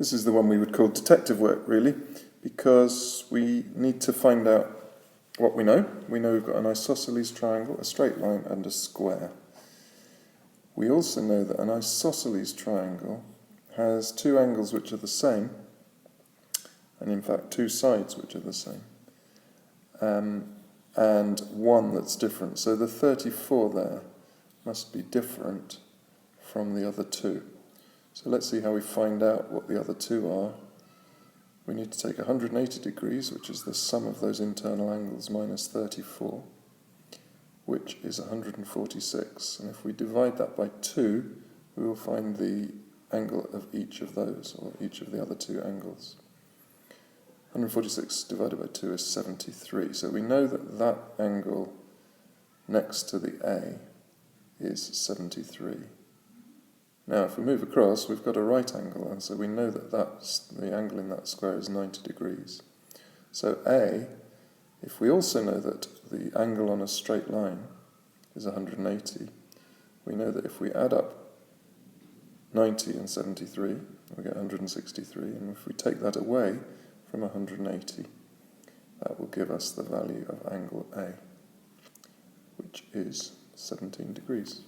This is the one we would call detective work, really, because we need to find out what we know. We know we've got an isosceles triangle, a straight line, and a square. We also know that an isosceles triangle has two angles which are the same, and in fact two sides which are the same, and one that's different. So the 34 there must be different from the other two. So let's see how we find out what the other two are. We need to take 180 degrees, which is the sum of those internal angles, minus 34, which is 146. And if we divide that by 2, we will find the angle of each of those, or each of the other two angles. 146 divided by 2 is 73. So we know that that angle next to the A is 73. Now, if we move across, we've got a right angle, and so we know that the angle in that square is 90 degrees. So A, if we also know that the angle on a straight line is 180, we know that if we add up 90 and 73, we get 163, and if we take that away from 180, that will give us the value of angle A, which is 17 degrees.